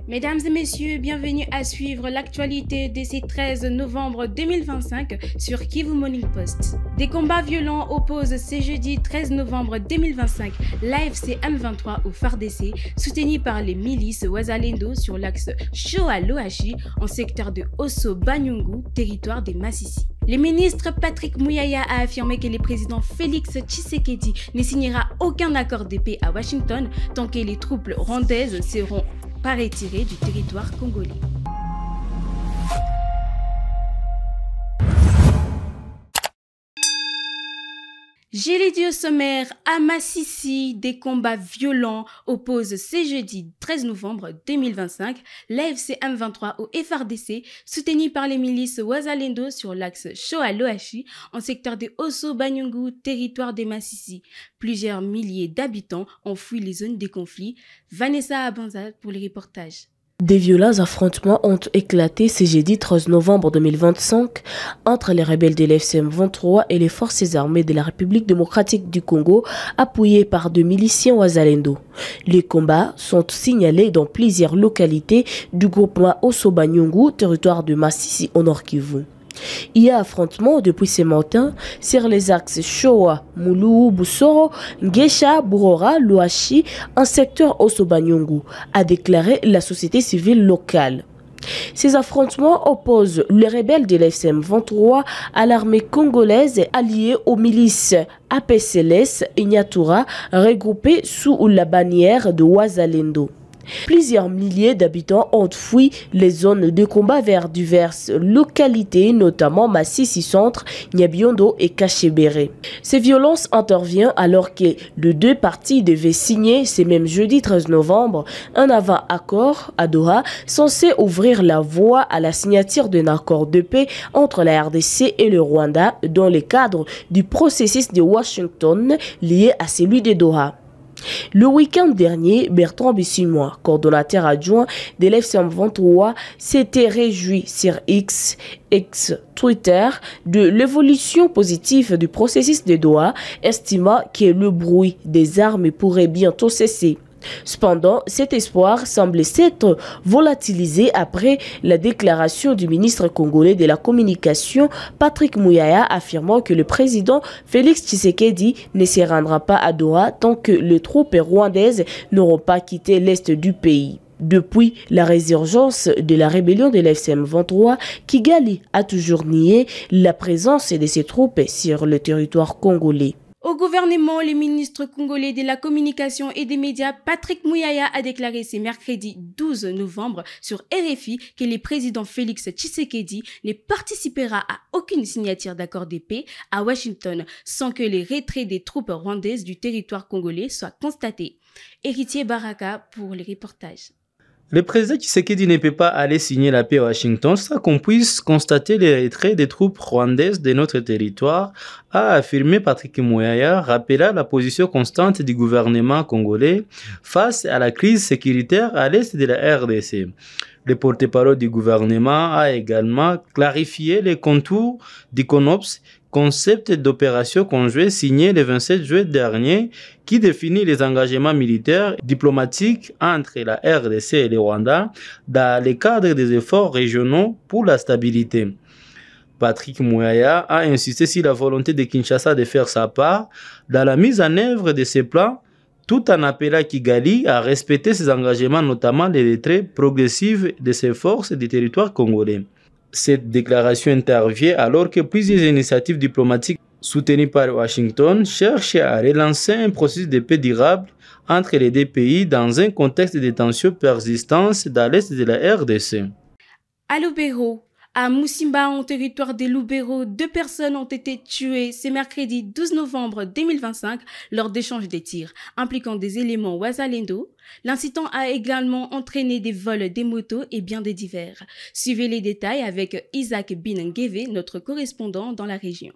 Mesdames et messieurs, bienvenue à suivre l'actualité de ce 13 novembre 2025 sur Kivu Morning Post. Des combats violents opposent ce jeudi 13 novembre 2025 l'AFC M23 au FARDC, soutenu par les milices Wazalendo sur l'axe Shoa-Loashi en secteur de Osso-Banyungu, territoire des Massissi. Le ministre Patrick Muyaya a affirmé que le président Félix Tshisekedi ne signera aucun accord de paix à Washington tant que les troupes rwandaises seront pas retirées du territoire congolais. J'ai les dieux sommaires à Massissi, des combats violents opposent ce jeudi 13 novembre 2025 l'AFC M23 au FARDC, soutenu par les milices Wazalendo sur l'axe Shoa-Loashi en secteur de Osso-Banyungu, territoire des Massissi. Plusieurs milliers d'habitants ont fui les zones de conflit. Vanessa Abanza pour les reportages. Des violents affrontements ont éclaté ce jeudi 13 novembre 2025 entre les rebelles de l'FCM23 et les forces armées de la République démocratique du Congo, appuyées par deux miliciens Wazalendo. Les combats sont signalés dans plusieurs localités du groupement Osso-Banyungu, territoire de Massissi au Nord Kivu. Il y a affrontement depuis ce matin sur les axes Shoa, Moulou, Boussoro, Ngesha, Bourora, Loashi, en secteur Osso-Banyungu, a déclaré la société civile locale. Ces affrontements opposent les rebelles de l'FCM23 à l'armée congolaise alliée aux milices APCLS et Nyatura regroupées sous la bannière de Wazalendo. Plusieurs milliers d'habitants ont fui les zones de combat vers diverses localités, notamment Massissi Centre, Nyabiondo et Kachebere. Ces violences interviennent alors que les deux parties devaient signer ce même jeudi 13 novembre un avant-accord à Doha censé ouvrir la voie à la signature d'un accord de paix entre la RDC et le Rwanda dans le cadre du processus de Washington lié à celui de Doha. Le week-end dernier, Bertrand Bissimois, coordonnateur adjoint de l'FCM23, s'était réjoui sur ex-Twitter de l'évolution positive du processus de Doha, estimant que le bruit des armes pourrait bientôt cesser. Cependant, cet espoir semble s'être volatilisé après la déclaration du ministre congolais de la communication, Patrick Muyaya, affirmant que le président Félix Tshisekedi ne se rendra pas à Doha tant que les troupes rwandaises n'auront pas quitté l'est du pays. Depuis la résurgence de la rébellion de l'FCM23, Kigali a toujours nié la présence de ses troupes sur le territoire congolais. Au gouvernement, le ministre congolais de la communication et des médias, Patrick Muyaya, a déclaré ce mercredi 12 novembre sur RFI que le président Félix Tshisekedi ne participera à aucune signature d'accord de paix à Washington sans que les retraits des troupes rwandaises du territoire congolais soient constatés. Héritier Baraka pour les reportages. Le président Tshisekedi ne peut pas aller signer la paix à Washington sans qu'on puisse constater les retraits des troupes rwandaises de notre territoire, a affirmé Patrick Muyaya, rappelant la position constante du gouvernement congolais face à la crise sécuritaire à l'est de la RDC. Le porte-parole du gouvernement a également clarifié les contours du CONOPS, concept d'opération conjointe signé le 27 juillet dernier qui définit les engagements militaires diplomatiques entre la RDC et le Rwanda dans le cadre des efforts régionaux pour la stabilité. Patrick Muyaya a insisté sur la volonté de Kinshasa de faire sa part dans la mise en œuvre de ces plans tout en appelant Kigali à respecter ses engagements, notamment les retraits progressifs de ses forces du territoire congolais. Cette déclaration intervient alors que plusieurs initiatives diplomatiques soutenues par Washington cherchent à relancer un processus de paix durable entre les deux pays dans un contexte de tensions persistantes dans l'est de la RDC. À Lubero, à Musimba, en territoire de Lubero, 2 personnes ont été tuées ce mercredi 12 novembre 2025 lors d'échanges de tirs impliquant des éléments Wazalendo. L'incident a également entraîné des vols des motos et bien des divers. Suivez les détails avec Isaac Binengeve, notre correspondant dans la région.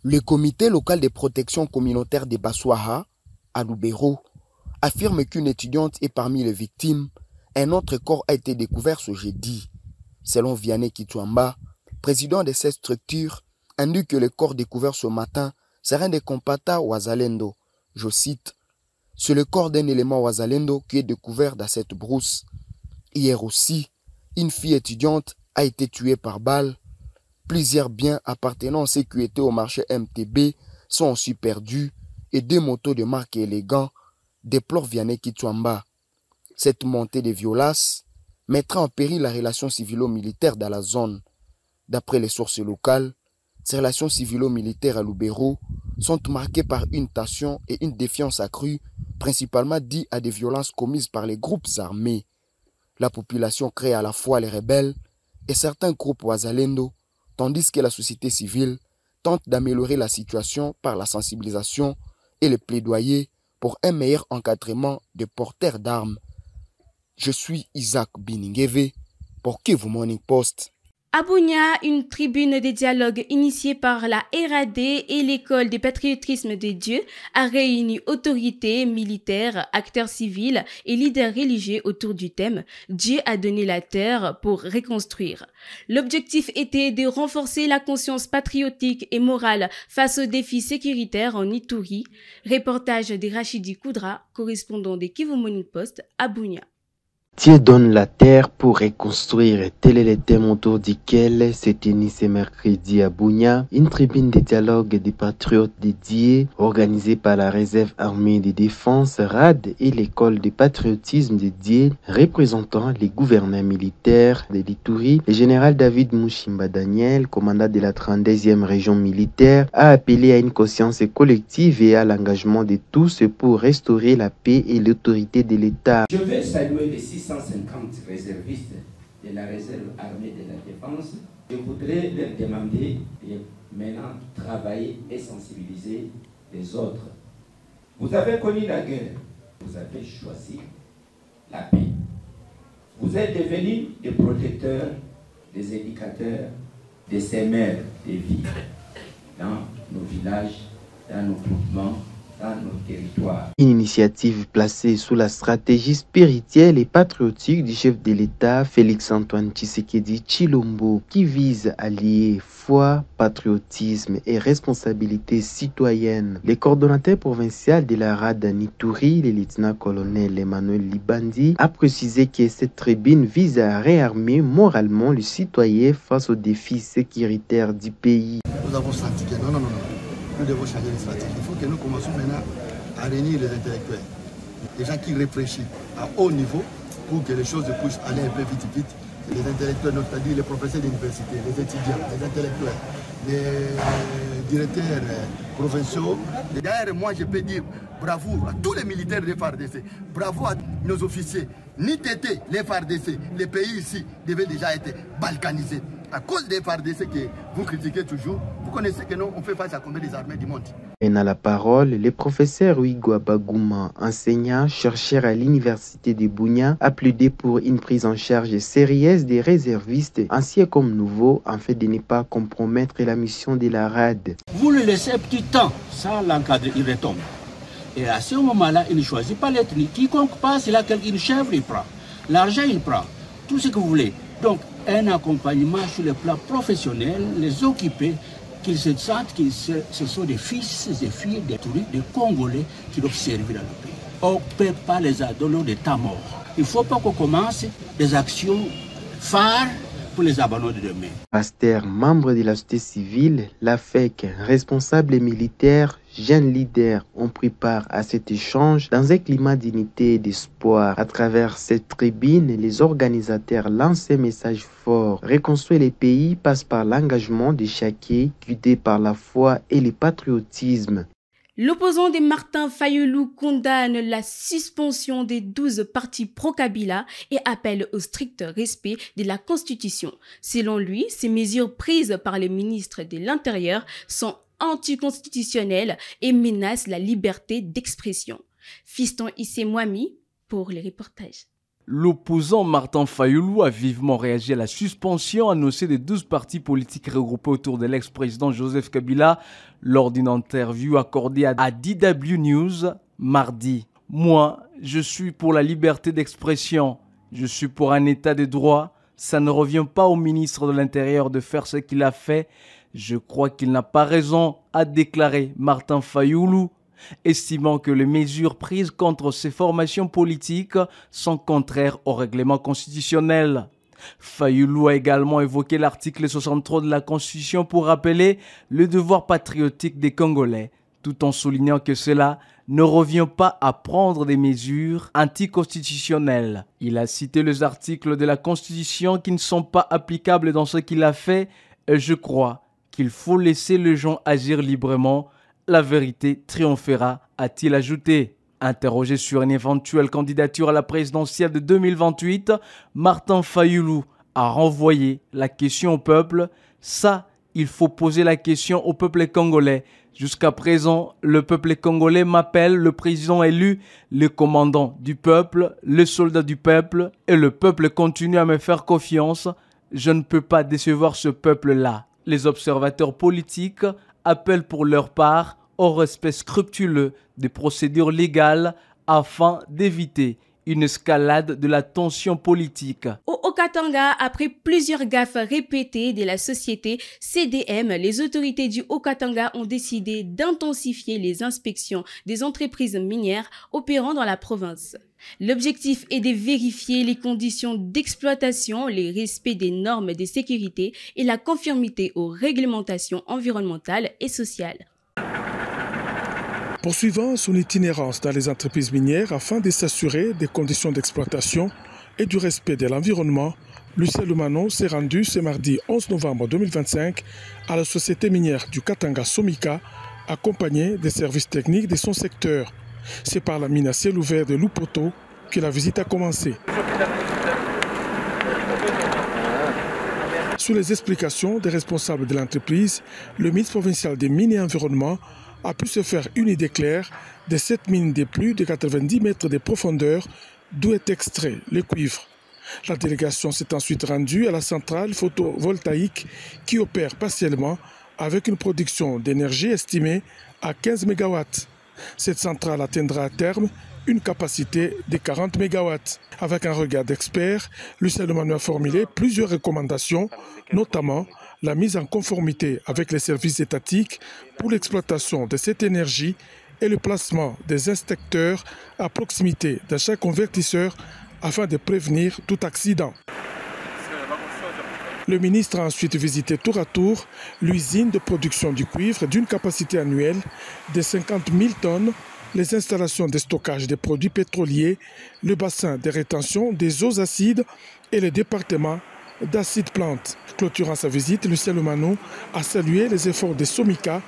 Le comité local de protection communautaire de Baswaha, à Lubero, affirme qu'une étudiante est parmi les victimes. Un autre corps a été découvert ce jeudi. Selon Vianney Kitwamba, président de cette structure, indique que le corps découvert ce matin serait un des combattants Wazalendo. Je cite, « C'est le corps d'un élément Wazalendo qui est découvert dans cette brousse. Hier aussi, une fille étudiante a été tuée par balle. Plusieurs biens appartenant à ceux qui étaient au marché MTB sont aussi perdus et 2 motos de marque élégant déplorent Vianney Kitwamba. Cette montée de violences mettra en péril la relation civilo-militaire dans la zone. D'après les sources locales, ces relations civilo-militaires à Lubero sont marquées par une tension et une défiance accrue, principalement due à des violences commises par les groupes armés. La population crée à la fois les rebelles et certains groupes Wazalendo, tandis que la société civile tente d'améliorer la situation par la sensibilisation et le plaidoyer pour un meilleur encadrement des porteurs d'armes. Je suis Isaac Biningeve pour Kivu Morning Post. À Bunia, une tribune de dialogue initiée par la RAD et l'école du patriotisme de Dieu a réuni autorités, militaires, acteurs civils et leaders religieux autour du thème « Dieu a donné la terre pour reconstruire ». L'objectif était de renforcer la conscience patriotique et morale face aux défis sécuritaires en Ituri. Reportage de Rachidi Koudra, correspondant de Kivu Morning Post à Bunia. Dieu donne la terre pour reconstruire. Tel est le thème autour duquel s'est tenu ce mercredi à Bunia une tribune de dialogue des patriotes de Dieu organisée par la réserve armée de défense RAD et l'école de patriotisme de Dieu représentant les gouverneurs militaires de l'Ituri. Le général David Mushimba Daniel, commandant de la 32e région militaire, a appelé à une conscience collective et à l'engagement de tous pour restaurer la paix et l'autorité de l'État. Je veux saluer les 650 réservistes de la réserve armée de la défense. Je voudrais leur demander de maintenant travailler et sensibiliser les autres. Vous avez connu la guerre, vous avez choisi la paix. Vous êtes devenus des protecteurs, des éducateurs, des semeurs de vie dans nos villages, dans nos groupements, dans nos territoires. Une initiative placée sous la stratégie spirituelle et patriotique du chef de l'État, Félix-Antoine Tshisekedi Tshilombo, qui vise à lier foi, patriotisme et responsabilité citoyenne. Le coordonnateur provincial de la RAD Ituri, le lieutenant-colonel Emmanuel Libandi, a précisé que cette tribune vise à réarmer moralement le citoyen face aux défis sécuritaires du pays. Nous avons senti que non. Nous devons changer de stratégie. Il faut que nous commencions maintenant à réunir les intellectuels, les gens qui réfléchissent à haut niveau pour que les choses puissent aller un peu vite. Les intellectuels, c'est-à-dire les professeurs d'université, les étudiants, les intellectuels, les directeurs provinciaux. D'ailleurs, moi, je peux dire bravo à tous les militaires de FARDC, bravo à nos officiers. Ni TT, les FARDC, les pays ici devaient déjà être balkanisés. À cause des FARDC que vous critiquez toujours, vous connaissez que nous, on fait face à combien des armées du monde. Et à la parole, le professeur Hugo Bagouma, enseignant, chercheur à l'université de Bunia, a plaidé pour une prise en charge sérieuse des réservistes, anciens comme nouveaux, afin de ne pas compromettre la mission de la RAD. Vous le laissez un petit temps, sans l'encadrer, il retombe. Et à ce moment-là, il ne choisit pas l'ethnie. Quiconque passe, il a une chèvre, il prend. L'argent, il prend. Tout ce que vous voulez. Donc, un accompagnement sur le plan professionnel, les occuper, qu'ils se sentent que ce sont des fils et filles des touristes, des Congolais qui doivent servir dans le pays. On ne peut pas les adonner de temps mort. Il ne faut pas qu'on commence des actions phares pour les abandonner demain. Pasteur, membre de la société civile, la FEC, responsable militaire, jeunes leaders ont pris part à cet échange dans un climat d'unité et d'espoir. À travers cette tribune, les organisateurs lancent un message fort. Reconstruire les pays passe par l'engagement de chacun, guidé par la foi et le patriotisme. L'opposant de Martin Fayulu condamne la suspension des 12 partis pro-Kabila et appelle au strict respect de la Constitution. Selon lui, ces mesures prises par le ministre de l'Intérieur sont anticonstitutionnelles et menacent la liberté d'expression. Fiston Issé Mwami pour les reportages. L'opposant Martin Fayulu a vivement réagi à la suspension annoncée des 12 partis politiques regroupés autour de l'ex-président Joseph Kabila lors d'une interview accordée à DW News mardi. Moi, je suis pour la liberté d'expression, je suis pour un état de droit. Ça ne revient pas au ministre de l'Intérieur de faire ce qu'il a fait. Je crois qu'il n'a pas raison, a déclaré Martin Fayulu. estimant que les mesures prises contre ces formations politiques sont contraires au règlement constitutionnel. Fayulu a également évoqué l'article 63 de la Constitution pour rappeler le devoir patriotique des Congolais, tout en soulignant que cela ne revient pas à prendre des mesures anticonstitutionnelles. Il a cité les articles de la Constitution qui ne sont pas applicables dans ce qu'il a fait et je crois qu'il faut laisser les gens agir librement. La vérité triomphera, a-t-il ajouté. Interrogé sur une éventuelle candidature à la présidentielle de 2028, Martin Fayulu a renvoyé la question au peuple. Ça, il faut poser la question au peuple congolais. Jusqu'à présent, le peuple congolais m'appelle le président élu, le commandant du peuple, le soldat du peuple, et le peuple continue à me faire confiance. Je ne peux pas décevoir ce peuple-là. Les observateurs politiques appellent pour leur part au respect scrupuleux des procédures légales afin d'éviter une escalade de la tension politique. Au Haut-Katanga, après plusieurs gaffes répétées de la société CDM, les autorités du Haut-Katanga ont décidé d'intensifier les inspections des entreprises minières opérant dans la province. L'objectif est de vérifier les conditions d'exploitation, le respect des normes de sécurité et la conformité aux réglementations environnementales et sociales. Poursuivant son itinérance dans les entreprises minières afin de s'assurer des conditions d'exploitation et du respect de l'environnement, Lucien Lumano s'est rendu ce mardi 11 novembre 2025 à la société minière du Katanga Somika, accompagné des services techniques de son secteur. C'est par la mine à ciel ouvert de Lupoto que la visite a commencé. Sous les explications des responsables de l'entreprise, le ministre provincial des Mines et Environnement a pu se faire une idée claire de cette mine de plus de 90 mètres de profondeur d'où est extrait le cuivre. La délégation s'est ensuite rendue à la centrale photovoltaïque qui opère partiellement avec une production d'énergie estimée à 15 MW. Cette centrale atteindra à terme une capacité de 40 MW. Avec un regard d'expert, Lucien Lumano a formulé plusieurs recommandations, notamment la mise en conformité avec les services étatiques pour l'exploitation de cette énergie et le placement des inspecteurs à proximité de chaque convertisseur afin de prévenir tout accident. Le ministre a ensuite visité tour à tour l'usine de production du cuivre d'une capacité annuelle de 50 000 tonnes, les installations de stockage des produits pétroliers, le bassin de rétention des eaux acides et le département d'acide plante. Clôturant sa visite, Lucien Lumano a salué les efforts de Somika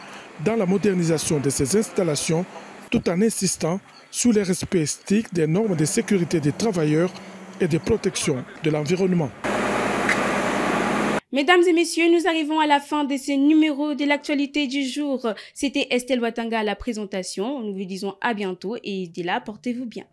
dans la modernisation de ces installations tout en insistant sur le respect strict des normes de sécurité des travailleurs et de protection de l'environnement. Mesdames et messieurs, nous arrivons à la fin de ce numéro de l'actualité du jour. C'était Estelle Watanga à la présentation. Nous vous disons à bientôt et d'ici là, portez-vous bien.